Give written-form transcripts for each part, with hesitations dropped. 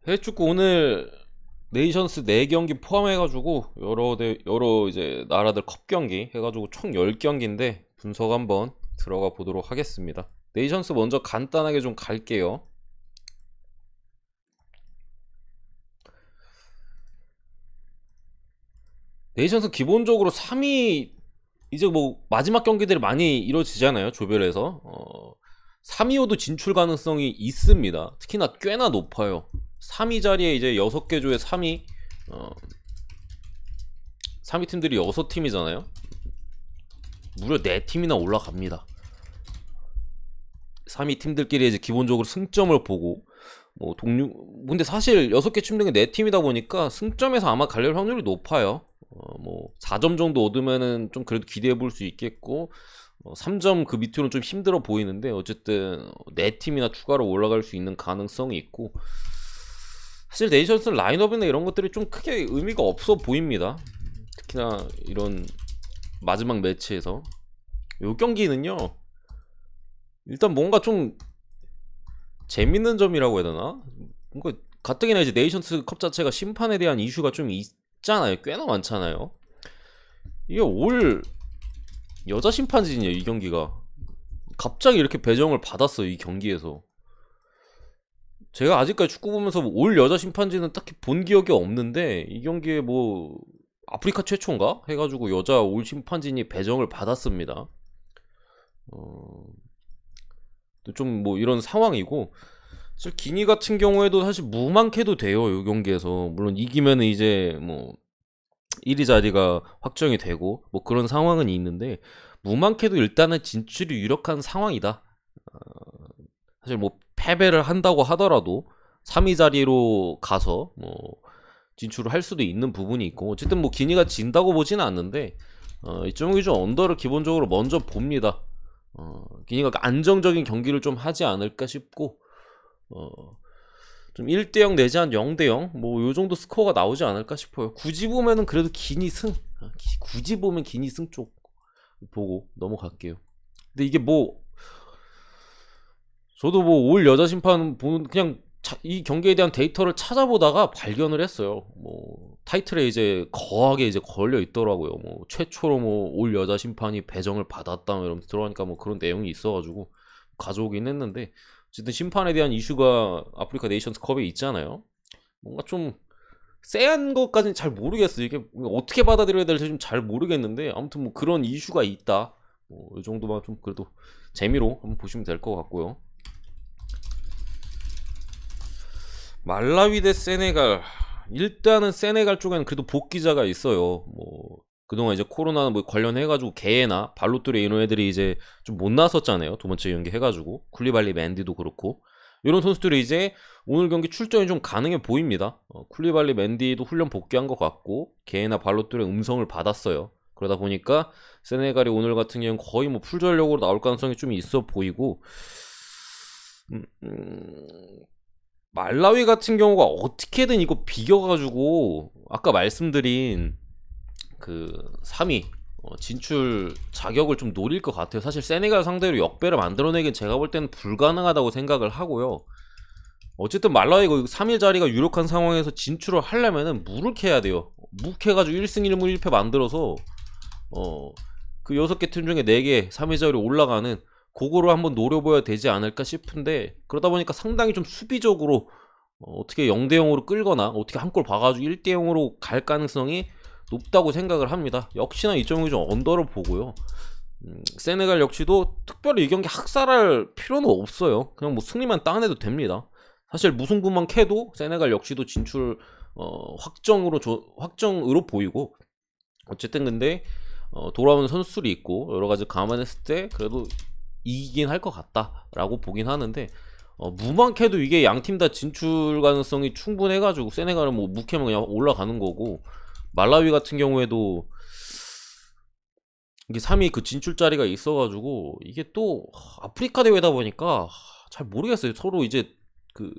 해외축구 오늘 네이션스 4경기 포함해가지고 여러 이제 나라들 컵 경기 해가지고 총 10경기인데 분석 한번 들어가 보도록 하겠습니다. 네이션스 먼저 간단하게 좀 갈게요. 네이션스 기본적으로 3위 이제 뭐 마지막 경기들이 많이 이루어지잖아요. 조별에서 3위호도 진출 가능성이 있습니다. 특히나 꽤나 높아요. 3위 자리에 이제 6개 조의 3위 3위 팀들이 6팀이잖아요. 무려 4팀이나 올라갑니다. 3위 팀들끼리 이제 기본적으로 승점을 보고 뭐 동료 근데 사실 6개 팀 중에 4팀이다 보니까 승점에서 아마 갈릴 확률이 높아요. 뭐 4점 정도 얻으면은 좀 그래도 기대해 볼 수 있겠고 3점 그 밑으로는 좀 힘들어 보이는데 어쨌든 4팀이나 추가로 올라갈 수 있는 가능성이 있고 사실 네이션스 라인업이나 이런 것들이 좀 크게 의미가 없어 보입니다. 특히나 이런 마지막 매치에서 요 경기는요 일단 뭔가 좀 재밌는 점이라고 해야 되나? 뭔가 가뜩이나 이제 네이션스 컵 자체가 심판에 대한 이슈가 좀 있잖아요. 꽤나 많잖아요. 이게 올 여자 심판진이에요. 이 경기가 갑자기 이렇게 배정을 받았어요. 이 경기에서 제가 아직까지 축구 보면서 올 여자 심판진은 딱히 본 기억이 없는데 이 경기에 뭐 아프리카 최초인가 해가지고 여자 올 심판진이 배정을 받았습니다. 좀 뭐 이런 상황이고 사실 기니 같은 경우에도 사실 무망해도 돼요. 이 경기에서 물론 이기면은 이제 뭐 1위 자리가 확정이 되고 뭐 그런 상황은 있는데 무망해도 일단은 진출이 유력한 상황이다. 사실 뭐 패배를 한다고 하더라도 3위 자리로 가서 뭐 진출을 할 수도 있는 부분이 있고 어쨌든 뭐 기니가 진다고 보지는 않는데 이점은 좀 언더를 기본적으로 먼저 봅니다. 기니가 안정적인 경기를 좀 하지 않을까 싶고 좀 1대0 내지 한 0대0 뭐 요정도 스코어가 나오지 않을까 싶어요. 굳이 보면은 그래도 기니 승 굳이 보면 기니 승 쪽 보고 넘어갈게요. 근데 이게 뭐 저도 뭐 올 여자 심판 보는 그냥 이 경기에 대한 데이터를 찾아보다가 발견을 했어요. 뭐 타이틀에 이제 거하게 이제 걸려 있더라고요. 뭐 최초로 뭐 올 여자 심판이 배정을 받았다 이러면서 들어가니까 뭐 그런 내용이 있어가지고 가져오긴 했는데 어쨌든 심판에 대한 이슈가 아프리카 네이션스 컵에 있잖아요. 뭔가 좀 쎄한 것까지는 잘 모르겠어요. 이게 어떻게 받아들여야 될지 좀 잘 모르겠는데 아무튼 뭐 그런 이슈가 있다. 뭐이 정도만 좀 그래도 재미로 한번 보시면 될 것 같고요. 말라위 대 세네갈 일단은 세네갈 쪽에는 그래도 복귀자가 있어요. 뭐 그동안 이제 코로나 뭐 관련해가지고 개나 발로토레 이런 애들이 이제 좀 못 나섰잖아요. 두 번째 경기 해가지고 쿨리발리 맨디도 그렇고 이런 선수들이 이제 오늘 경기 출전이 좀 가능해 보입니다. 쿨리발리 맨디도 훈련 복귀한 것 같고 개나 발로토레 음성을 받았어요. 그러다 보니까 세네갈이 오늘 같은 경우는 거의 뭐 풀전력으로 나올 가능성이 좀 있어 보이고 음, 음, 말라위 같은 경우가 어떻게든 이거 비겨가지고 아까 말씀드린 그 3위 진출 자격을 좀 노릴 것 같아요. 사실 세네갈 상대로 역배를 만들어내긴 제가 볼 때는 불가능하다고 생각을 하고요. 어쨌든 말라위가 3위 자리가 유력한 상황에서 진출을 하려면은 물을 캐야 돼요. 묵해가지고 1승 1무 1패 만들어서 그 6개 팀 중에 4개 3위 자리로 올라가는 그거를 한번 노려봐야 되지 않을까 싶은데 그러다 보니까 상당히 좀 수비적으로 어떻게 0대0으로 끌거나 어떻게 한 골 봐가지고 1대0으로 갈 가능성이 높다고 생각을 합니다. 역시나 이 점이 좀 언더를 보고요. 세네갈 역시도 특별히 이 경기 학살할 필요는 없어요. 그냥 뭐 승리만 따내도 됩니다. 사실 무승부만 캐도 세네갈 역시도 진출 확정으로 보이고 어쨌든 근데 돌아오는 선수들이 있고 여러 가지 감안했을 때 그래도 이기긴 할 것 같다라고 보긴 하는데 무망해도 이게 양 팀 다 진출 가능성이 충분해가지고 세네갈은 뭐 묵해면 그냥 올라가는 거고 말라위 같은 경우에도 이게 3위 그 진출 자리가 있어가지고 이게 또 아프리카 대회다 보니까 잘 모르겠어요. 서로 이제 그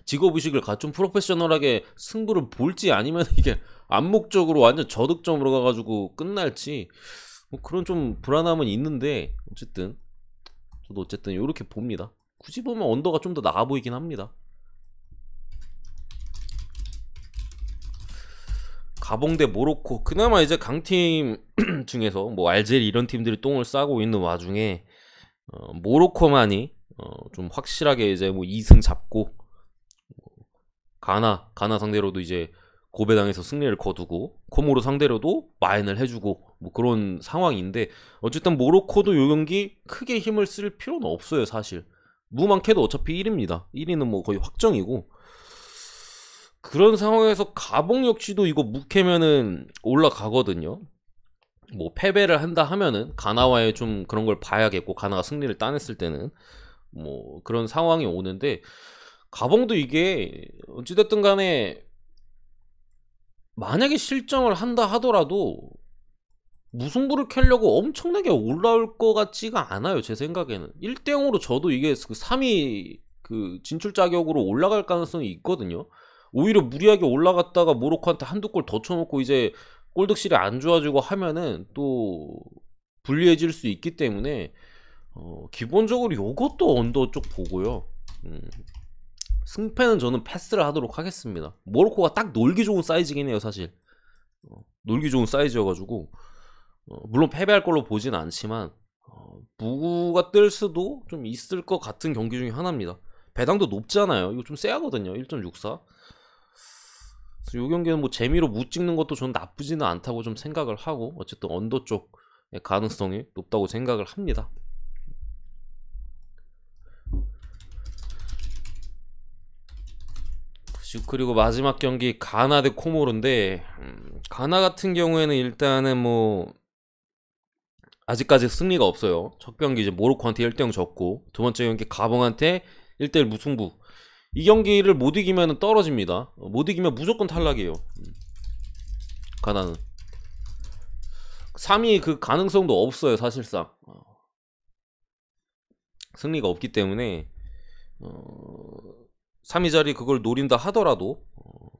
직업의식을 갖춘 프로페셔널하게 승부를 볼지 아니면 이게 암묵적으로 완전 저득점으로 가가지고 끝날지 뭐 그런 좀 불안함은 있는데 어쨌든 저도 어쨌든 이렇게 봅니다. 굳이 보면 언더가 좀 더 나아 보이긴 합니다. 가봉 대 모로코, 그나마 이제 강팀 중에서 뭐 알제리 이런 팀들이 똥을 싸고 있는 와중에 모로코만이 좀 확실하게 이제 뭐 2승 잡고, 가나 상대로도 이제 고배당에서 승리를 거두고, 코모로 상대로도 마인을 해주고 뭐 그런 상황인데, 어쨌든 모로코도 요 경기 크게 힘을 쓸 필요는 없어요. 사실 무만캐도 어차피 1위입니다. 1위는 뭐 거의 확정이고, 그런 상황에서 가봉 역시도 이거 묵해면은 올라가거든요. 뭐 패배를 한다 하면은 가나와의 좀 그런 걸 봐야겠고, 가나가 승리를 따냈을 때는 뭐 그런 상황이 오는데, 가봉도 이게 어찌됐든 간에 만약에 실점을 한다 하더라도 무승부를 켜려고 엄청나게 올라올 것 같지가 않아요. 제 생각에는 1대0으로 저도 이게 그 3위 그 진출 자격으로 올라갈 가능성이 있거든요. 오히려 무리하게 올라갔다가 모로코한테 한두 골 더 쳐놓고 이제 골득실이 안 좋아지고 하면은 또 불리해질 수 있기 때문에 기본적으로 요것도 언더 쪽 보고요. 승패는 저는 패스를 하도록 하겠습니다. 모로코가 딱 놀기 좋은 사이즈긴 해요. 사실 놀기 좋은 사이즈여가지고 물론 패배할 걸로 보진 않지만 무구가 뜰 수도 좀 있을 것 같은 경기 중에 하나입니다. 배당도 높잖아요. 이거 좀 세하거든요. 1.64. 그래서 이 경기는 뭐 재미로 무 찍는 것도 저는 나쁘지는 않다고 좀 생각을 하고, 어쨌든 언더 쪽의 가능성이 높다고 생각을 합니다. 그리고 마지막 경기 가나 대 코모로인데, 가나 같은 경우에는 일단은 뭐 아직까지 승리가 없어요. 첫 경기 이제 모로코한테 1대0 졌고, 두 번째 경기 가봉한테 1대1 무승부. 이 경기를 못 이기면 떨어집니다. 못 이기면 무조건 탈락이에요. 가나는 3위 그 가능성도 없어요. 사실상 승리가 없기 때문에 3위 자리 그걸 노린다 하더라도,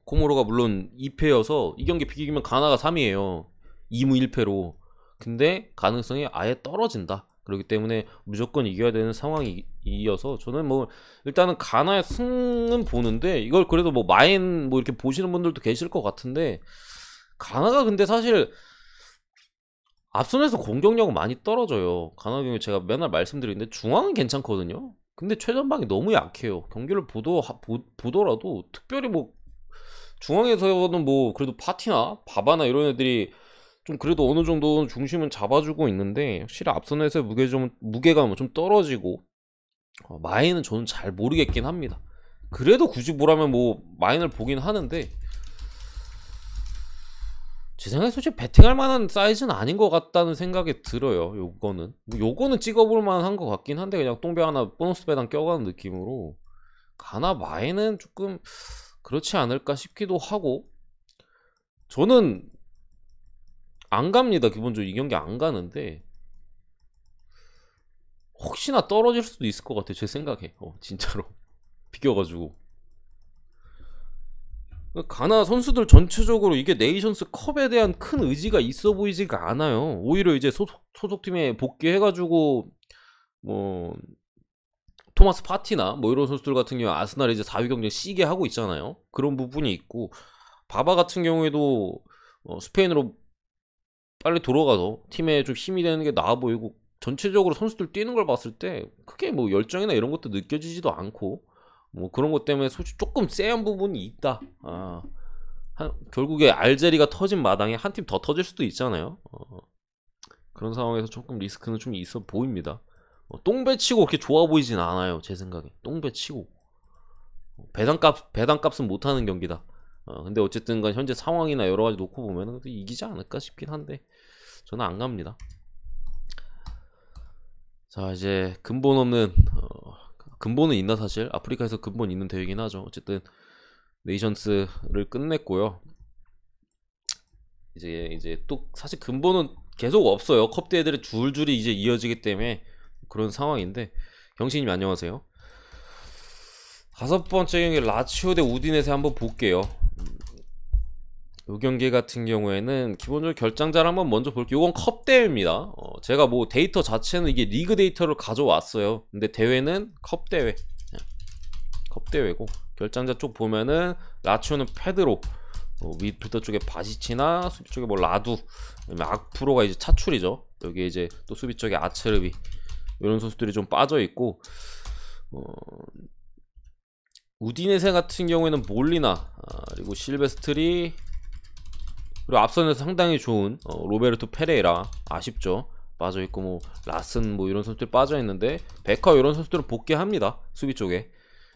코모로가 물론 2패여서 이 경기 비기면 가나가 3위예요. 2무 1패로. 근데 가능성이 아예 떨어진다. 그렇기 때문에 무조건 이겨야 되는 상황이어서 저는 뭐 일단은 가나의 승은 보는데, 이걸 그래도 뭐 마인 뭐 이렇게 보시는 분들도 계실 것 같은데, 가나가 근데 사실 앞선에서 공격력은 많이 떨어져요. 가나 경우 제가 맨날 말씀드리는데 중앙은 괜찮거든요. 근데 최전방이 너무 약해요. 경기를 보더라도 특별히 뭐 중앙에서는 뭐 그래도 파티나 바바나 이런 애들이 좀 그래도 어느 정도 중심은 잡아주고 있는데, 확실히 앞선에서 무게감은 좀 떨어지고, 마인은 저는 잘 모르겠긴 합니다. 그래도 굳이 보라면 뭐 마인을 보긴 하는데, 제 생각에 솔직히 배팅할 만한 사이즈는 아닌 것 같다는 생각이 들어요. 요거는 찍어볼 만한 것 같긴 한데, 그냥 똥배 하나 보너스 배당 껴가는 느낌으로 가나 마인은 조금 그렇지 않을까 싶기도 하고, 저는 안 갑니다. 기본적으로 이 경기 안 가는데, 혹시나 떨어질 수도 있을 것 같아요. 제 생각에 진짜로 비껴가지고. 가나 선수들 전체적으로 이게 네이션스 컵에 대한 큰 의지가 있어 보이지가 않아요. 오히려 이제 소속팀에 복귀해가지고 뭐 토마스 파티나 뭐 이런 선수들 같은 경우 아스날 이제 4위 경쟁 시게 하고 있잖아요. 그런 부분이 있고, 바바 같은 경우에도 스페인으로 빨리 돌아가서 팀에 좀 힘이 되는 게 나아 보이고, 전체적으로 선수들 뛰는 걸 봤을 때 크게 뭐 열정이나 이런 것도 느껴지지도 않고, 뭐 그런 것 때문에 솔직히 조금 쎄한 부분이 있다. 결국에 알제리가 터진 마당에 한 팀 더 터질 수도 있잖아요. 그런 상황에서 조금 리스크는 좀 있어 보입니다. 똥배치고 그렇게 좋아 보이진 않아요. 제 생각에 똥배치고 배당값은 못하는 경기다. 근데 어쨌든 간 현재 상황이나 여러가지 놓고 보면 이기지 않을까 싶긴 한데, 저는 안 갑니다. 자, 이제 근본 없는 근본은 있나, 사실 아프리카에서 근본 있는 대회긴 하죠. 어쨌든 네이션스를 끝냈고요. 이제 또 사실 근본은 계속 없어요. 컵 대회들이 줄줄이 이제 이어지기 때문에 그런 상황인데, 경신님 안녕하세요. 5번째 경기 라치오 대 우디네세 한번 볼게요. 요 경기 같은 경우에는 기본적으로 결장자를 한번 먼저 볼게요. 요건 컵 대회입니다. 제가 뭐 데이터 자체는 이게 리그 데이터를 가져왔어요. 근데 대회는 컵 대회. 컵 대회고, 결장자 쪽 보면은 라치오는 페드로, 미드필더 쪽에 바시치나 수비 쪽에 뭐 라두, 악프로가 이제 차출이죠. 여기 이제 또 수비 쪽에 아체르비 이런 선수들이 좀 빠져 있고, 우디네세 같은 경우에는 몰리나, 그리고 실베스트리, 그리고 앞선에서 상당히 좋은 로베르토 페레이라 아쉽죠. 빠져 있고, 뭐 라슨 뭐 이런 선수들 빠져 있는데 베카 이런 선수들은 복귀합니다, 수비 쪽에.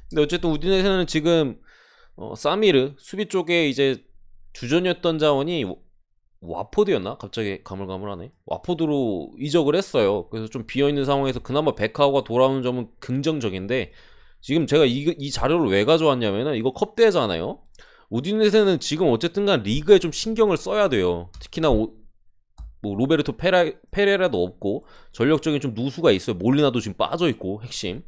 근데 어쨌든 우디네세는 지금 사미르 수비 쪽에 이제 주전이었던 자원이 와포드였나? 갑자기 가물가물하네. 와포드로 이적을 했어요. 그래서 좀 비어있는 상황에서 그나마 베카오가 돌아오는 점은 긍정적인데, 지금 제가 이 자료를 왜 가져왔냐면은, 이거 컵대잖아요. 우디네세는 지금 어쨌든 간 리그에 좀 신경을 써야 돼요. 특히나 뭐 로베르토 페레라도 없고 전력적인 좀 누수가 있어요. 몰리나도 지금 빠져있고 핵심.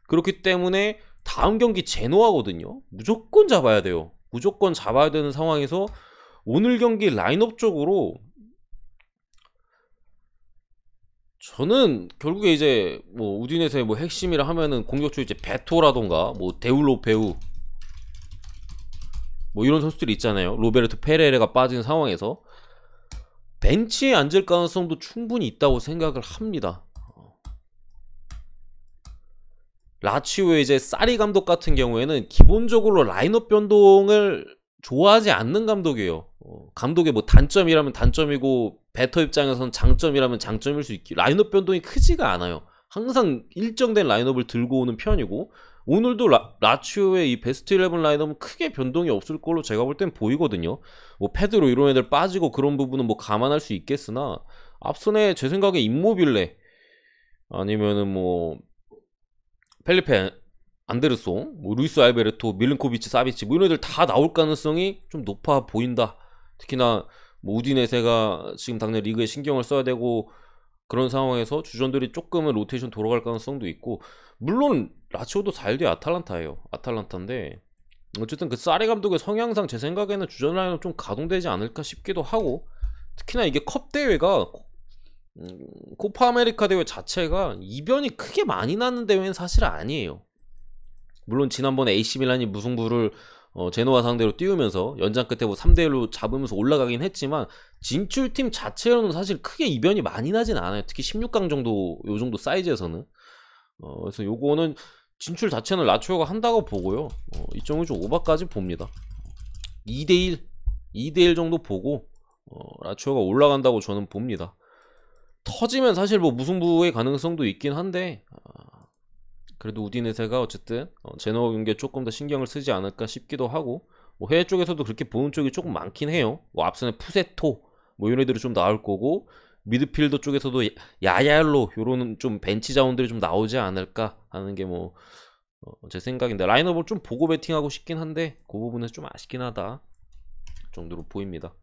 그렇기 때문에 다음 경기 제노아거든요. 무조건 잡아야 돼요. 무조건 잡아야 되는 상황에서 오늘 경기 라인업 쪽으로 저는 결국에 이제 뭐 우디네세의 뭐 핵심이라 하면은 공격적으로 이제 베토라던가 뭐 데울로페우 뭐 이런 선수들이 있잖아요. 로베르토 페레레가 빠진 상황에서 벤치에 앉을 가능성도 충분히 있다고 생각을 합니다. 라치오의 이제 사리 감독 같은 경우에는 기본적으로 라인업 변동을 좋아하지 않는 감독이에요. 감독의 뭐 단점이라면 단점이고 배터 입장에서는 장점이라면 장점일 수 있기, 라인업 변동이 크지가 않아요. 항상 일정된 라인업을 들고 오는 편이고, 오늘도 라치오의 이 베스트 11 라인업은 크게 변동이 없을 걸로 제가 볼 땐 보이거든요. 뭐 페드로 이런 애들 빠지고 그런 부분은 뭐 감안할 수 있겠으나, 앞선에 제 생각에 임모빌레 아니면은 뭐 펠리페 안데르송, 뭐 루이스 알베르토, 밀린코비치, 사비치 뭐 이런 애들 다 나올 가능성이 좀 높아 보인다. 특히나 뭐 우디네세가 지금 당장 리그에 신경을 써야 되고 그런 상황에서 주전들이 조금은 로테이션 돌아갈 가능성도 있고, 물론 라치오도 4일 뒤에 아탈란타예요. 아탈란타인데 어쨌든 그 사리 감독의 성향상 제 생각에는 주전 라인업 좀 가동되지 않을까 싶기도 하고, 특히나 이게 컵 대회가 코파 아메리카 대회 자체가 이변이 크게 많이 나는 대회는 사실 아니에요. 물론 지난번에 AC 밀란이 무승부를 제노아 상대로 띄우면서 연장 끝에 뭐 3대1로 잡으면서 올라가긴 했지만, 진출팀 자체로는 사실 크게 이변이 많이 나진 않아요. 특히 16강 정도, 요 정도 사이즈에서는. 그래서 요거는 진출 자체는 라치오가 한다고 보고요. 2.5좀 오버까지 봅니다. 2대1 정도 보고 라치오가 올라간다고 저는 봅니다. 터지면 사실 뭐 무승부의 가능성도 있긴 한데, 그래도 우디네세가 어쨌든 제노아 경기에 조금 더 신경을 쓰지 않을까 싶기도 하고, 뭐 해외 쪽에서도 그렇게 보는 쪽이 조금 많긴 해요. 뭐 앞선에 푸세토 뭐 이런 애들이 좀 나올 거고, 미드필더 쪽에서도 야얄로 요런 좀 벤치 자원들이 좀 나오지 않을까 하는 게 뭐 제 생각인데, 라인업을 좀 보고 배팅하고 싶긴 한데 그 부분에서 좀 아쉽긴 하다 정도로 보입니다.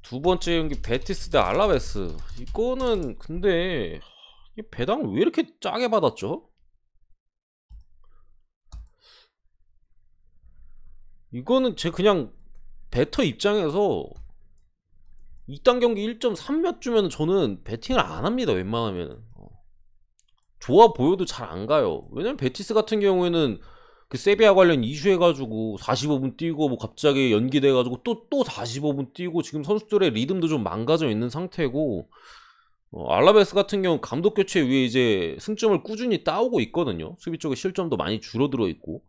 두 번째 경기 베티스 대 알라베스. 이거는 근데 이 배당을 왜 이렇게 짜게 받았죠? 이거는 제 그냥 베터 입장에서 이딴 경기 1.3 몇 주면 저는 배팅을 안 합니다. 웬만하면 좋아 보여도 잘 안 가요. 왜냐면 베티스 같은 경우에는 그 세비야 관련 이슈 해가지고 45분 뛰고 뭐 갑자기 연기돼가지고 또 45분 뛰고 지금 선수들의 리듬도 좀 망가져 있는 상태고, 알라베스 같은 경우 감독 교체 위에 이제 승점을 꾸준히 따오고 있거든요. 수비 쪽에 실점도 많이 줄어들어 있고,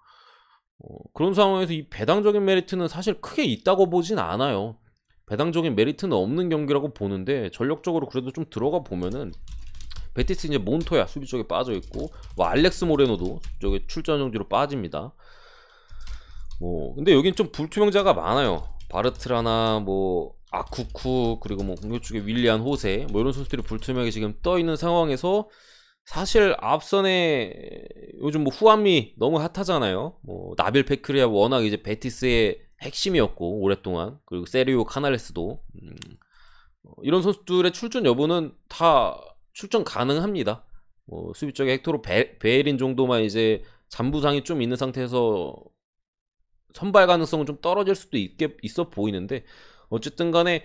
그런 상황에서 이 배당적인 메리트는 사실 크게 있다고 보진 않아요. 배당적인 메리트는 없는 경기라고 보는데, 전력적으로 그래도 좀 들어가 보면은 베티스 이제 몬토야 수비 쪽에 빠져 있고, 뭐 알렉스 모레노도 저기 출전 정지로 빠집니다. 뭐 근데 여긴 좀 불투명자가 많아요. 바르트라나 뭐 아쿠쿠, 그리고 뭐 공격 쪽에 윌리안 호세 뭐 이런 선수들이 불투명하게 지금 떠 있는 상황에서, 사실 앞선에 요즘 뭐 후안미 너무 핫하잖아요. 뭐 나빌 페크리아 워낙 이제 베티스의 핵심이었고 오랫동안, 그리고 세리오 카날레스도 이런 선수들의 출전 여부는 다 출전 가능합니다. 뭐 수비 쪽에 헥토르 베에린 정도만 이제 잔부상이 좀 있는 상태에서 선발 가능성은 좀 떨어질 수도 있어 보이는데, 어쨌든 간에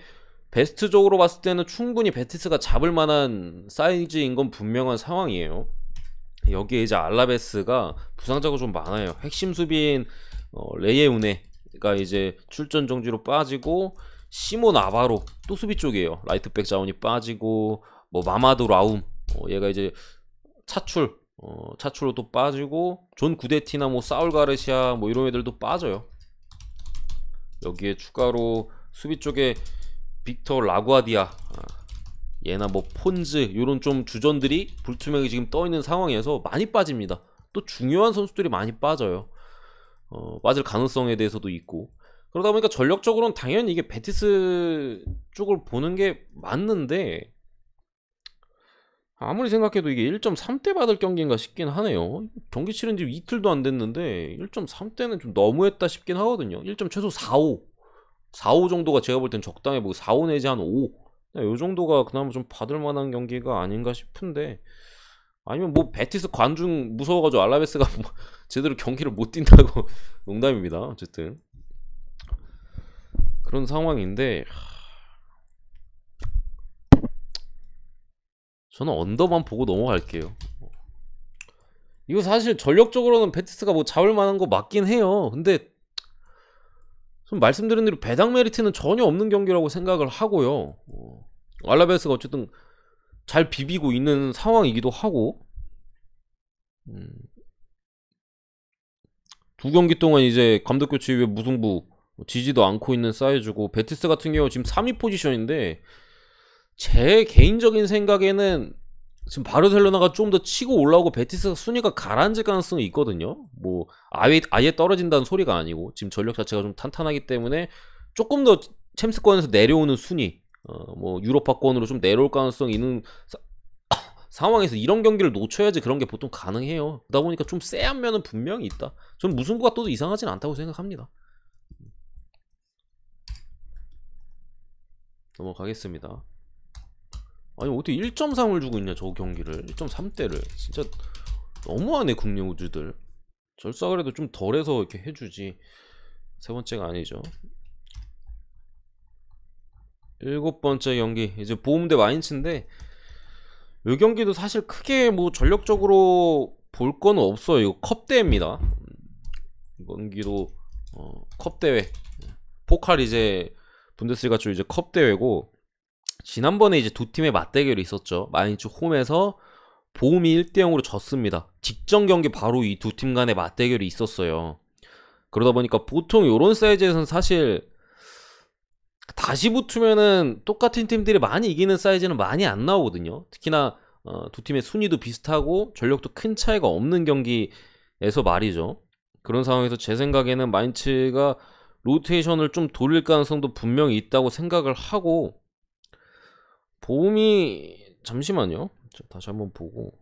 베스트적으로 봤을 때는 충분히 베티스가 잡을 만한 사이즈인 건 분명한 상황이에요. 여기에 이제 알라베스가 부상자가 좀 많아요. 핵심 수비인 레예우네가 이제 출전 정지로 빠지고, 시몬 아바로 또 수비 쪽이에요. 라이트백 자원이 빠지고, 뭐 마마도 라움, 얘가 이제 차출, 차출로 또 빠지고, 존 구데티나 뭐 사울 가르시아 뭐 이런 애들도 빠져요. 여기에 추가로 수비 쪽에 빅터 라구아디아, 얘나 뭐 폰즈 요런 좀 주전들이 불투명하게 지금 떠있는 상황에서 많이 빠집니다. 또 중요한 선수들이 많이 빠져요. 빠질 가능성에 대해서도 있고, 그러다 보니까 전력적으로는 당연히 이게 베티스 쪽을 보는 게 맞는데, 아무리 생각해도 이게 1.3대 받을 경기인가 싶긴 하네요. 경기 치른 지 이틀도 안 됐는데 1.3대는 좀 너무했다 싶긴 하거든요. 1. 최소 4.5 4.5 정도가 제가 볼 땐 적당해 보고, 4.5 내지 한 5, 요 정도가 그나마 좀 받을 만한 경기가 아닌가 싶은데, 아니면 뭐 베티스 관중 무서워가지고 알라베스가 뭐 제대로 경기를 못 뛴다고 농담입니다. 어쨌든 그런 상황인데, 저는 언더만 보고 넘어갈게요. 이거 사실 전력적으로는 베티스가 뭐 잡을 만한 거 맞긴 해요. 근데 좀 말씀드린 대로 배당 메리트는 전혀 없는 경기라고 생각을 하고요. 알라베스가 어쨌든 잘 비비고 있는 상황이기도 하고, 두 경기 동안 이제 감독 교체 이후에 무승부, 지지도 않고 있는 사이즈고, 베티스 같은 경우 지금 3위 포지션인데, 제 개인적인 생각에는 지금 바르셀로나가 좀 더 치고 올라오고 베티스가 순위가 가라앉을 가능성이 있거든요. 뭐 아예 떨어진다는 소리가 아니고, 지금 전력 자체가 좀 탄탄하기 때문에 조금 더 챔스권에서 내려오는 순위, 뭐 유로파권으로 좀 내려올 가능성이 있는 상황에서 이런 경기를 놓쳐야지 그런 게 보통 가능해요. 그러다 보니까 좀 쎄한 면은 분명히 있다. 전 무승부가 떠도 이상하진 않다고 생각합니다. 넘어가겠습니다. 아니 어떻게 1.3을 주고 있냐 저 경기를. 1.3대를 진짜 너무하네. 국내 우주들 절삭을 해도 좀 덜해서 이렇게 해주지, 세 번째가 아니죠. 일곱 번째 경기 이제 보움 대 마인츠인데, 이 경기도 사실 크게 뭐 전력적으로 볼 거는 없어요. 이거 컵대회입니다. 이번 경기도 컵대회, 포칼 이제 분데스리가 쪽 이제 컵대회고, 지난번에 이제 두 팀의 맞대결이 있었죠. 마인츠 홈에서 보움이 1대0으로 졌습니다. 직전 경기 바로 이 두 팀 간의 맞대결이 있었어요. 그러다 보니까 보통 요런 사이즈에서는 사실 다시 붙으면은 똑같은 팀들이 많이 이기는 사이즈는 많이 안 나오거든요. 특히나 두 팀의 순위도 비슷하고 전력도 큰 차이가 없는 경기에서 말이죠. 그런 상황에서 제 생각에는 마인츠가 로테이션을 좀 돌릴 가능성도 분명히 있다고 생각을 하고, 보험이 잠시만요. 다시 한번 보고,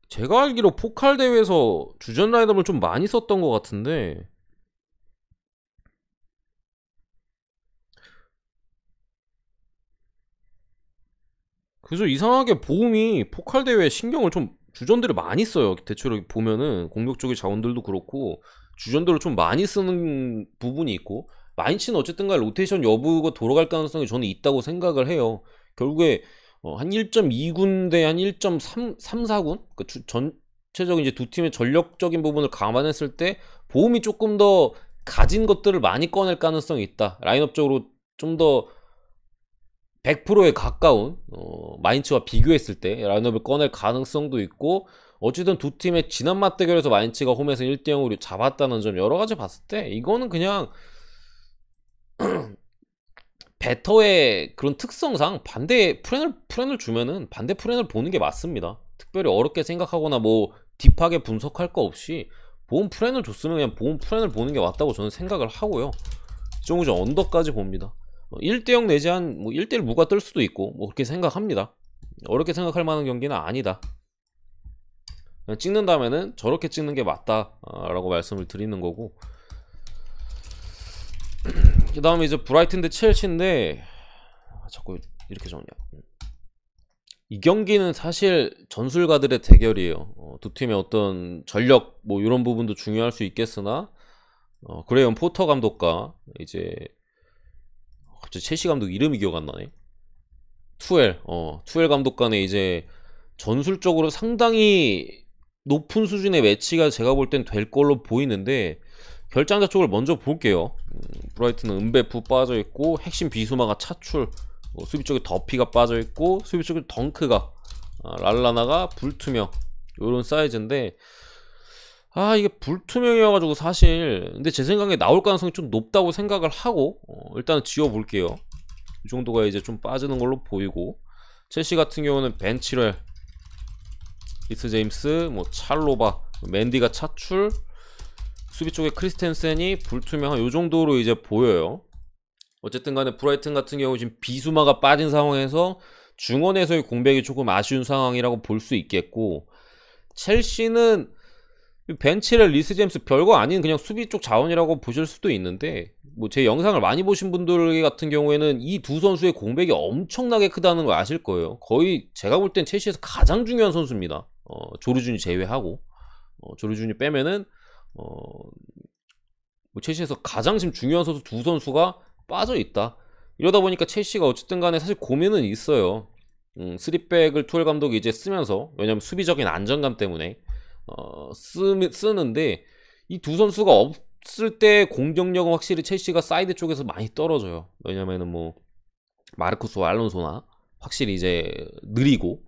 제가 알기로 포칼 대회에서 주전 라인업을 좀 많이 썼던 것 같은데, 그래서 이상하게 보험이 포칼 대회에 신경을 좀 주전들을 많이 써요. 대체로 보면은 공격적인 자원들도 그렇고 주전들을 좀 많이 쓰는 부분이 있고, 마인츠는 어쨌든 간 로테이션 여부가 돌아갈 가능성이 저는 있다고 생각을 해요. 결국에 한 1.2군 대 한 1.3, 4군? 그 전체적인 이제 두 팀의 전력적인 부분을 감안했을 때 보험이 조금 더 가진 것들을 많이 꺼낼 가능성이 있다. 라인업적으로 좀 더 100%에 가까운 마인츠와 비교했을 때 라인업을 꺼낼 가능성도 있고, 어쨌든 두 팀의 지난 맞대결에서 마인츠가 홈에서 1대0으로 잡았다는 점 여러 가지 봤을 때 이거는 그냥 배터의 그런 특성상 반대 프렌을 주면은 반대 프렌을 보는 게 맞습니다. 특별히 어렵게 생각하거나 뭐 딥하게 분석할 거 없이 보험 프렌을 줬으면 그냥 보험 프렌을 보는 게 맞다고 저는 생각을 하고요. 이 정도 좀 언더까지 봅니다. 1대0 내지 한 뭐 1대1 무가 뜰 수도 있고 뭐 그렇게 생각합니다. 어렵게 생각할 만한 경기는 아니다. 그냥 찍는다면은 저렇게 찍는 게 맞다 라고 말씀을 드리는 거고, 그 다음에 이제 브라이튼 대 첼시인데, 자꾸 이렇게 정리하고, 이 경기는 사실 전술가들의 대결이에요. 두 팀의 어떤 전력 뭐 이런 부분도 중요할 수 있겠으나, 그레이엄 포터 감독과 이제 갑자기 첼시 감독 이름이 기억 안 나네. 투엘 감독 간에 이제 전술적으로 상당히 높은 수준의 매치가 제가 볼 땐 될 걸로 보이는데 결장자 쪽을 먼저 볼게요. 브라이튼은 은베프 빠져있고 핵심 비수마가 차출, 수비 쪽에 더피가 빠져있고 수비 쪽에 덩크가, 랄라나가 불투명 요런 사이즈인데, 이게 불투명이어가지고 사실 근데 제 생각에 나올 가능성이 좀 높다고 생각을 하고 일단은 지워볼게요. 이 정도가 이제 좀 빠지는 걸로 보이고, 첼시 같은 경우는 벤치렐, 리스 제임스, 뭐 찰로바, 맨디가 차출, 수비 쪽에 크리스텐센이 불투명한 요 정도로 이제 보여요. 어쨌든 간에 브라이튼 같은 경우 지금 비수마가 빠진 상황에서 중원에서의 공백이 조금 아쉬운 상황이라고 볼 수 있겠고, 첼시는 벤치렐, 리스 제임스 별거 아닌 그냥 수비 쪽 자원이라고 보실 수도 있는데, 뭐 제 영상을 많이 보신 분들 같은 경우에는 이 두 선수의 공백이 엄청나게 크다는 걸 아실 거예요. 거의 제가 볼 땐 첼시에서 가장 중요한 선수입니다. 조르준이 제외하고, 조르준이 빼면은 뭐 첼시에서 가장 지금 중요한 선수 두 선수가 빠져 있다. 이러다 보니까 첼시가 어쨌든 간에 사실 고민은 있어요. 3백을 투엘 감독이 이제 쓰면서, 왜냐면 수비적인 안정감 때문에 쓰는데, 이 두 선수가 없을 때 공격력은 확실히 첼시가 사이드 쪽에서 많이 떨어져요. 왜냐면은 뭐 마르코스 알론소나 확실히 이제 느리고,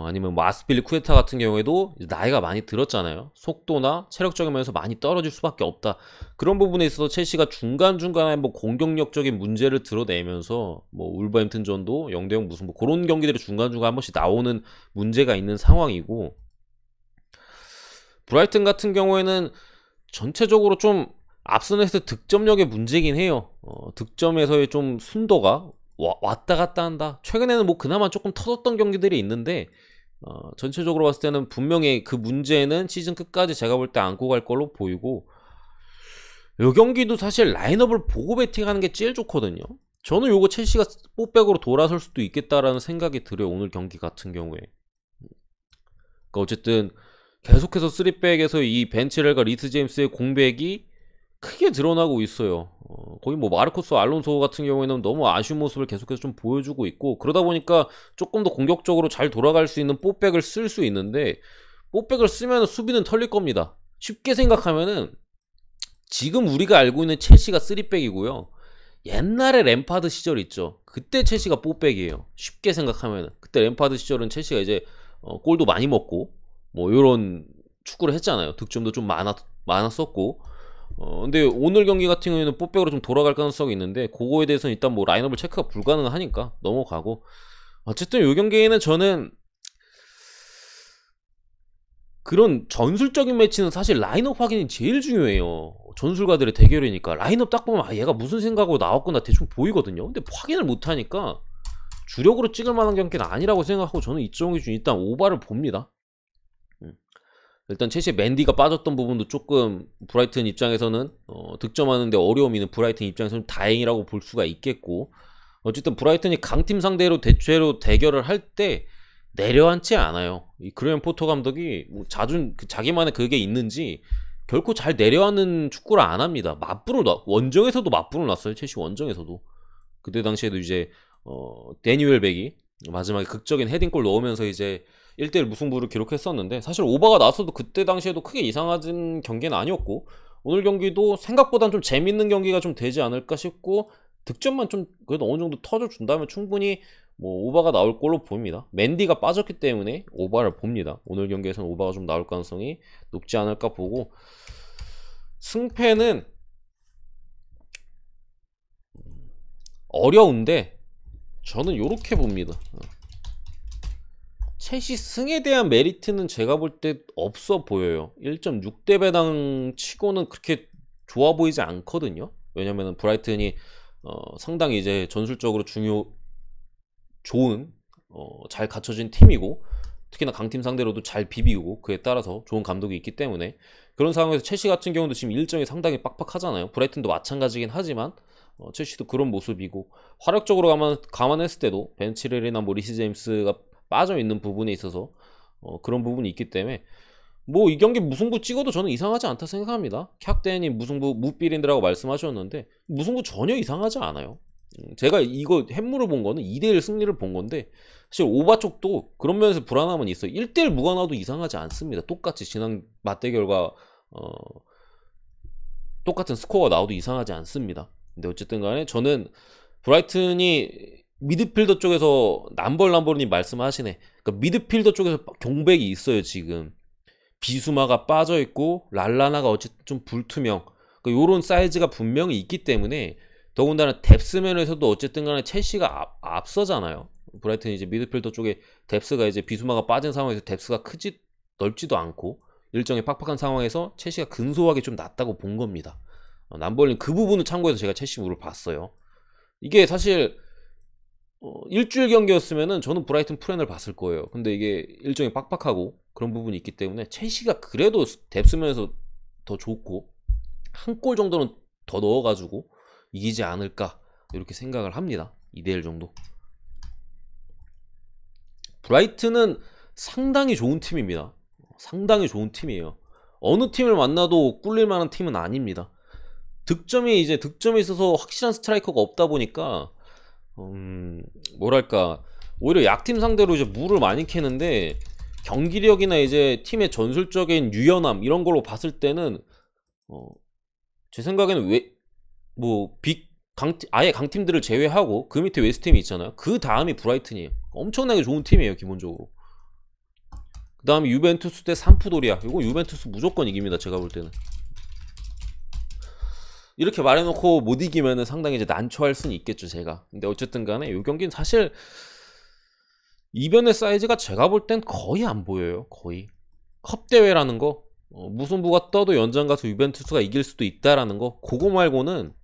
아니면 뭐 아스필리쿠에타 같은 경우에도 나이가 많이 들었잖아요. 속도나 체력적인 면에서 많이 떨어질 수밖에 없다. 그런 부분에 있어서 첼시가 중간중간에 뭐 공격력적인 문제를 드러내면서, 뭐 울버햄튼전도 0대0 무슨 뭐 그런 경기들이 중간중간 한 번씩 나오는 문제가 있는 상황이고, 브라이튼 같은 경우에는 전체적으로 좀 앞선에서 득점력의 문제긴 해요. 득점에서의 좀 순도가 왔다 갔다 한다. 최근에는 뭐 그나마 조금 터졌던 경기들이 있는데, 전체적으로 봤을 때는 분명히 그 문제는 시즌 끝까지 제가 볼 때 안고 갈 걸로 보이고, 이 경기도 사실 라인업을 보고 배팅하는 게 제일 좋거든요. 저는 요거 첼시가 뽀백으로 돌아설 수도 있겠다라는 생각이 들어요, 오늘 경기 같은 경우에. 그러니까 어쨌든 계속해서 3백에서 이 벤치렐과 리스 제임스의 공백이 크게 드러나고 있어요. 거의 뭐 마르코스 알론소 같은 경우에는 너무 아쉬운 모습을 계속해서 좀 보여주고 있고, 그러다 보니까 조금 더 공격적으로 잘 돌아갈 수 있는 뽀백을 쓸 수 있는데, 뽀백을 쓰면 수비는 털릴 겁니다. 쉽게 생각하면은 지금 우리가 알고 있는 첼시가 3백이고요. 옛날에 램파드 시절 있죠. 그때 첼시가 뽀백이에요. 쉽게 생각하면은 그때 램파드 시절은 첼시가 이제 골도 많이 먹고 뭐 요런 축구를 했잖아요. 득점도 좀 많았었고. 근데 오늘 경기 같은 경우에는 뽀백으로 좀 돌아갈 가능성이 있는데, 그거에 대해서는 일단 뭐 라인업을 체크가 불가능하니까 넘어가고, 어쨌든 요 경기에는 저는 그런 전술적인 매치는 사실 라인업 확인이 제일 중요해요. 전술가들의 대결이니까 라인업 딱 보면 얘가 무슨 생각으로 나왔구나 대충 보이거든요. 근데 확인을 못하니까 주력으로 찍을 만한 경기는 아니라고 생각하고, 저는 이쪽 기준 일단 오바를 봅니다. 일단 첼시의 맨디가 빠졌던 부분도 조금 브라이튼 입장에서는 득점하는데 어려움이 있는 브라이튼 입장에서는 다행이라고 볼 수가 있겠고, 어쨌든 브라이튼이 강팀 상대로 대체로 대결을 할 때 내려앉지 않아요. 이 그레엄 포터 감독이 뭐 자기만의 그게 있는지 결코 잘 내려앉는 축구를 안 합니다. 원정에서도 맞불을 놨어요. 첼시 원정에서도. 그때 당시에도 이제 데니웰 백이 마지막에 극적인 헤딩골 넣으면서 이제 1대1 무승부를 기록했었는데, 사실 오바가 나서도 그때 당시에도 크게 이상한 경기는 아니었고, 오늘 경기도 생각보단 좀 재밌는 경기가 좀 되지 않을까 싶고, 득점만 좀 그래도 어느 정도 터져준다면 충분히 뭐 오바가 나올 걸로 보입니다. 맨디가 빠졌기 때문에 오바를 봅니다. 오늘 경기에서는 오바가 좀 나올 가능성이 높지 않을까 보고, 승패는 어려운데 저는 요렇게 봅니다. 첼시 승에 대한 메리트는 제가 볼 때 없어 보여요. 1.6대 배당 치고는 그렇게 좋아 보이지 않거든요. 왜냐면은 브라이튼이 상당히 이제 전술적으로 좋은 잘 갖춰진 팀이고, 특히나 강팀 상대로도 잘 비비고, 그에 따라서 좋은 감독이 있기 때문에, 그런 상황에서 첼시 같은 경우도 지금 일정이 상당히 빡빡하잖아요. 브라이튼도 마찬가지긴 하지만 첼시도 그런 모습이고, 화력적으로 감안했을 때도 벤치렐이나 뭐 리스 제임스가 빠져있는 부분에 있어서 그런 부분이 있기 때문에 뭐 이 경기 무승부 찍어도 저는 이상하지 않다 생각합니다. 캬대니 무승부 무비린드라고 말씀하셨는데 무승부 전혀 이상하지 않아요. 제가 이거 햄물을 본 거는 2대1 승리를 본 건데 사실 오바 쪽도 그런 면에서 불안함은 있어요. 1대1 무관화도 이상하지 않습니다. 똑같이 지난 맞대결과 똑같은 스코어가 나와도 이상하지 않습니다. 근데 어쨌든 간에 저는 브라이튼이 미드필더 쪽에서 남벌님 말씀하시네. 그러니까 미드필더 쪽에서 경백이 있어요 지금. 비수마가 빠져있고 랄라나가 어쨌든 좀 불투명, 그러니까 요런 사이즈가 분명히 있기 때문에 더군다나 뎁스면에서도 어쨌든 간에 첼시가 앞서잖아요. 브라이튼이 이제 미드필더 쪽에 뎁스가 이제 비수마가 빠진 상황에서 뎁스가 크지 넓지도 않고 일정의 팍팍한 상황에서 첼시가 근소하게 좀 낮다고 본 겁니다. 남벌님 그 부분을 참고해서 제가 첼시 무를 봤어요. 이게 사실 일주일 경기였으면은 저는 브라이튼 프렌을 봤을 거예요. 근데 이게 일정이 빡빡하고 그런 부분이 있기 때문에 첼시가 그래도 뎁스면에서 더 좋고 한 골 정도는 더 넣어가지고 이기지 않을까 이렇게 생각을 합니다. 2대1 정도. 브라이튼은 상당히 좋은 팀입니다. 상당히 좋은 팀이에요. 어느 팀을 만나도 꿀릴 만한 팀은 아닙니다. 득점에 있어서 확실한 스트라이커가 없다 보니까 뭐랄까 오히려 약팀 상대로 이제 물을 많이 캐는데 경기력이나 이제 팀의 전술적인 유연함 이런 걸로 봤을 때는 제 생각에는 아예 강팀들을 제외하고 그 밑에 웨스트햄이 있잖아요. 그 다음이 브라이튼이에요. 엄청나게 좋은 팀이에요 기본적으로. 그 다음에 유벤투스 대 삼프도리아. 이거 유벤투스 무조건 이깁니다 제가 볼 때는. 이렇게 말해놓고 못 이기면은 상당히 이제 난처할 수는 있겠죠 제가. 근데 어쨌든 간에 이 경기는 사실 이변의 사이즈가 제가 볼 땐 거의 안 보여요. 거의 컵 대회라는 거, 무승부가 떠도 연장 가서 유벤투스가 이길 수도 있다라는 거, 그거 말고는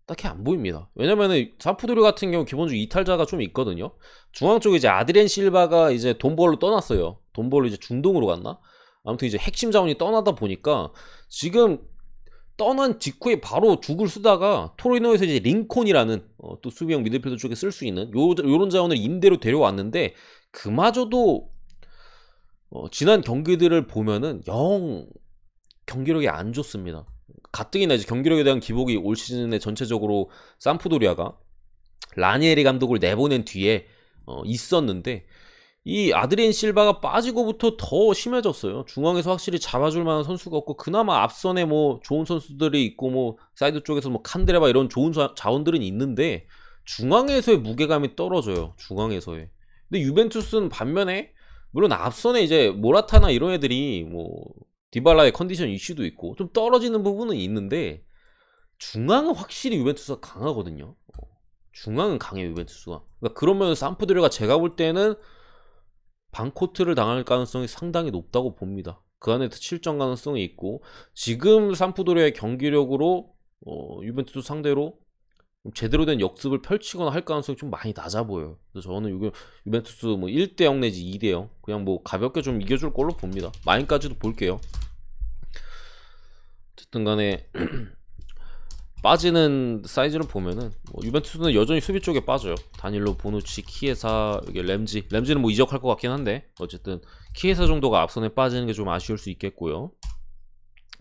딱히 안 보입니다. 왜냐면은 사프도리 같은 경우 기본적으로 이탈자가 좀 있거든요. 중앙 쪽에 이제 아드리엔 실바가 이제 돈벌로 떠났어요. 돈벌로 이제 중동으로 갔나? 아무튼 이제 핵심 자원이 떠나다 보니까 지금 떠난 직후에 바로 죽을 쓰다가 토리노에서 이제 링콘이라는 또 수비형 미드필더 쪽에 쓸 수 있는 요런 자원을 임대로 데려왔는데 그마저도 지난 경기들을 보면은 영 경기력이 안 좋습니다. 가뜩이나 이제 경기력에 대한 기복이 올 시즌에 전체적으로 삼프도리아가 라니에리 감독을 내보낸 뒤에 있었는데 이 아드리엔 실바가 빠지고부터 더 심해졌어요. 중앙에서 확실히 잡아줄 만한 선수가 없고 그나마 앞선에 뭐 좋은 선수들이 있고 뭐 사이드 쪽에서 뭐 칸드레바 이런 좋은 자원들은 있는데 중앙에서의 무게감이 떨어져요. 중앙에서의. 근데 유벤투스는 반면에 물론 앞선에 이제 모라타나 이런 애들이 뭐 디발라의 컨디션 이슈도 있고 좀 떨어지는 부분은 있는데 중앙은 확실히 유벤투스가 강하거든요. 중앙은 강해요 유벤투스가. 그러니까 그러면 삼프도리아가 제가 볼 때는 반코트를 당할 가능성이 상당히 높다고 봅니다. 그 안에 실점 가능성이 있고 지금 삼프도리아의 경기력으로 유벤투스 상대로 제대로 된 역습을 펼치거나 할 가능성이 좀 많이 낮아 보여요. 그래서 저는 유벤투스 뭐 1대0 내지 2대0 그냥 뭐 가볍게 좀 이겨줄 걸로 봅니다. 마인까지도 볼게요. 어쨌든 간에 빠지는 사이즈를 보면은 유벤투스는 여전히 수비 쪽에 빠져요. 다닐로, 보누치, 키에사, 이게 램지는 뭐 이적할 것 같긴 한데 어쨌든 키에사 정도가 앞선에 빠지는 게 좀 아쉬울 수 있겠고요.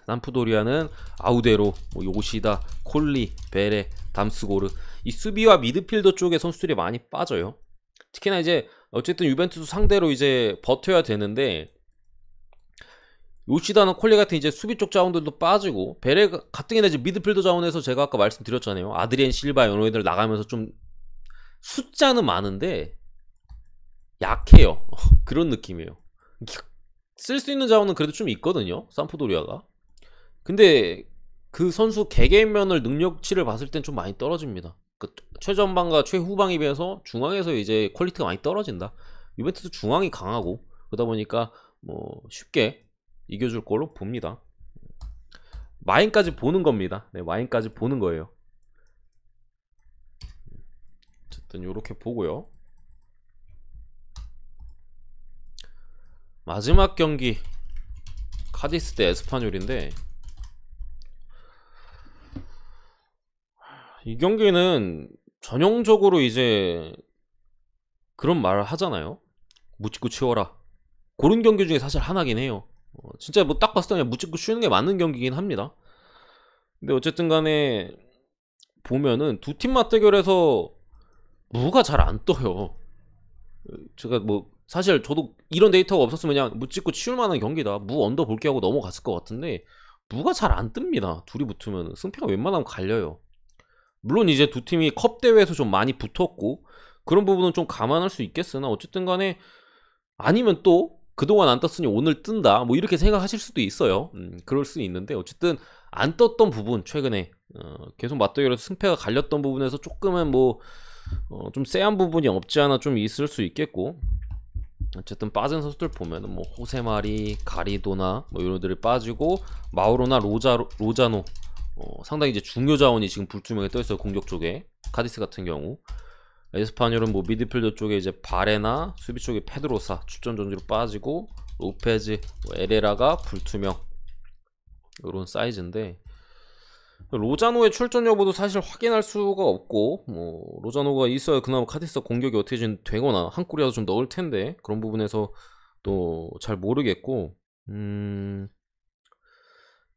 삼프도리아는 아우데로, 뭐 요시다, 콜리, 베레, 담스고르 이 수비와 미드필더 쪽에 선수들이 많이 빠져요. 특히나 이제 어쨌든 유벤투스 상대로 이제 버텨야 되는데 요시다나 콜리 같은 이제 수비 쪽 자원들도 빠지고 베레 가뜩이나 이제 미드필더 자원에서 제가 아까 말씀드렸잖아요. 아드리엔 실바 이런 애들 나가면서 좀 숫자는 많은데 약해요. 그런 느낌이에요. 쓸 수 있는 자원은 그래도 좀 있거든요. 삼프도리아가. 근데 그 선수 개개인면을 능력치를 봤을 땐 좀 많이 떨어집니다. 그 최전방과 최후방에 비해서 중앙에서 이제 퀄리티가 많이 떨어진다. 유벤투스 중앙이 강하고 그러다 보니까 뭐 쉽게 이겨줄 걸로 봅니다. 마인까지 보는 겁니다. 네, 마인까지 보는 거예요. 어쨌든 요렇게 보고요. 마지막 경기 카디스 대 에스파뇰인데 이 경기는 전형적으로 이제 그런 말을 하잖아요. 묻고 치워라. 그런 경기 중에 사실 하나긴 해요. 진짜 뭐 딱 봤을 때 그냥 묻고 치우는 게 맞는 경기긴 합니다. 근데 어쨌든 간에 보면은 두 팀 맞대결에서 무가 잘 안 떠요. 제가 뭐 사실 저도 이런 데이터가 없었으면 그냥 무 찍고 치울 만한 경기다, 무 언더 볼게 하고 넘어갔을 것 같은데 무가 잘 안 뜹니다. 둘이 붙으면 승패가 웬만하면 갈려요. 물론 이제 두 팀이 컵 대회에서 좀 많이 붙었고 그런 부분은 좀 감안할 수 있겠으나 어쨌든 간에 아니면 또 그동안 안 떴으니 오늘 뜬다 뭐 이렇게 생각하실 수도 있어요. 그럴 수 있는데 어쨌든 안 떴던 부분 최근에 계속 맞대결에서 승패가 갈렸던 부분에서 조금은 뭐 좀 쎄한 부분이 없지 않아 좀 있을 수 있겠고, 어쨌든 빠진 선수들 보면은 뭐 호세마리, 가리도나 뭐 이런 들이 빠지고 마우로나 로자노 상당히 이제 중요 자원이 지금 불투명에 떠 있어요. 공격 쪽에 카디스 같은 경우, 에스파뇰은 뭐 미드필더 쪽에 이제 바레나, 수비 쪽에 페드로사 출전 전지로 빠지고, 로페즈, 뭐 에레라가 불투명 이런 사이즈인데 로자노의 출전 여부도 사실 확인할 수가 없고, 뭐 로자노가 있어야 그나마 카디스 공격이 어떻게 좀 되거나 한 골이라도 좀 넣을 텐데 그런 부분에서 또 잘 모르겠고,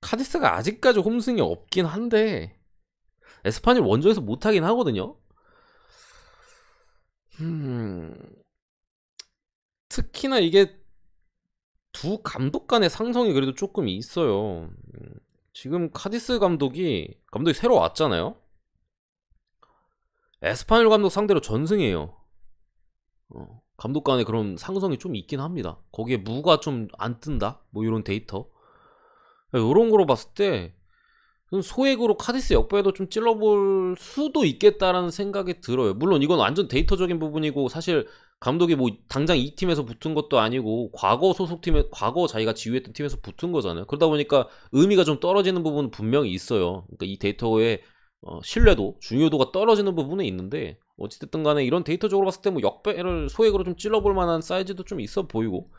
카디스가 아직까지 홈승이 없긴 한데 에스파뇰 원정에서 못하긴 하거든요. 특히나 이게 두 감독 간의 상성이 그래도 조금 있어요. 지금 카디스 감독이 새로 왔잖아요. 에스파뇰 감독 상대로 전승이에요. 감독 간의 그런 상성이 좀 있긴 합니다. 거기에 무가 좀 안 뜬다 뭐 이런 데이터, 이런 거로 봤을 때 소액으로 카디스 역배도 좀 찔러볼 수도 있겠다라는 생각이 들어요. 물론 이건 완전 데이터적인 부분이고 사실 감독이 뭐 당장 이 팀에서 붙은 것도 아니고 과거 소속팀에, 과거 자기가 지휘했던 팀에서 붙은 거잖아요. 그러다 보니까 의미가 좀 떨어지는 부분은 분명히 있어요. 그러니까 이 데이터의 신뢰도, 중요도가 떨어지는 부분은 있는데 어찌됐든 간에 이런 데이터적으로 봤을 때 뭐 역배를 소액으로 좀 찔러볼 만한 사이즈도 좀 있어 보이고,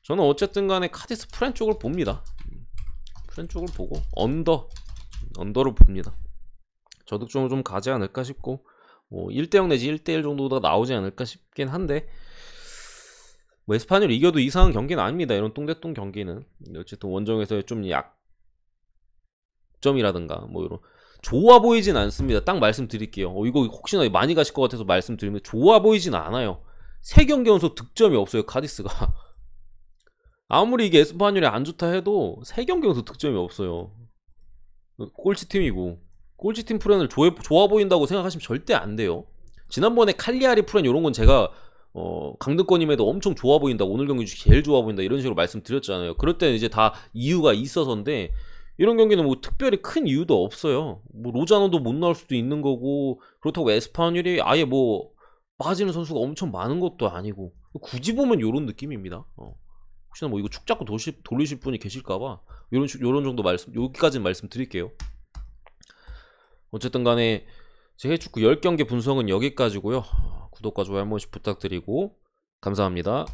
저는 어쨌든 간에 카디스 프렌 쪽을 봅니다. 프렌 쪽을 보고 언더를 봅니다. 저득점을 좀 가지 않을까 싶고, 뭐 1대0 내지 1대1 정도가 나오지 않을까 싶긴 한데, 뭐 에스파뇰 이겨도 이상한 경기는 아닙니다. 이런 똥대똥 경기는 어쨌든 원정에서의 좀 약점이라든가 뭐 이런 좋아 보이진 않습니다. 딱 말씀드릴게요. 이거 혹시나 많이 가실 것 같아서 말씀드리면 좋아 보이진 않아요. 3경기 연속 득점이 없어요, 카디스가. 아무리 이게 에스파뇰이 안 좋다 해도 3경기 연속 득점이 없어요. 꼴찌팀이고, 꼴찌팀 프렌을 좋아 보인다고 생각하시면 절대 안 돼요. 지난번에 칼리아리 프렌 이런 건 제가 강등권임에도 엄청 좋아 보인다, 오늘 경기 중에 제일 좋아 보인다 이런 식으로 말씀드렸잖아요. 그럴 때는 이제 다 이유가 있어서인데 이런 경기는 뭐 특별히 큰 이유도 없어요. 뭐 로자노도 못 나올 수도 있는 거고, 그렇다고 에스파뇰이 아예 뭐 빠지는 선수가 엄청 많은 것도 아니고, 굳이 보면 이런 느낌입니다. 혹시나 뭐 이거 축 잡고 돌리실 분이 계실까봐 요런 정도 여기까지는 말씀드릴게요. 어쨌든 간에 제 해축구 10경기 분석은 여기까지고요. 구독과 좋아요 한 번씩 부탁드리고 감사합니다.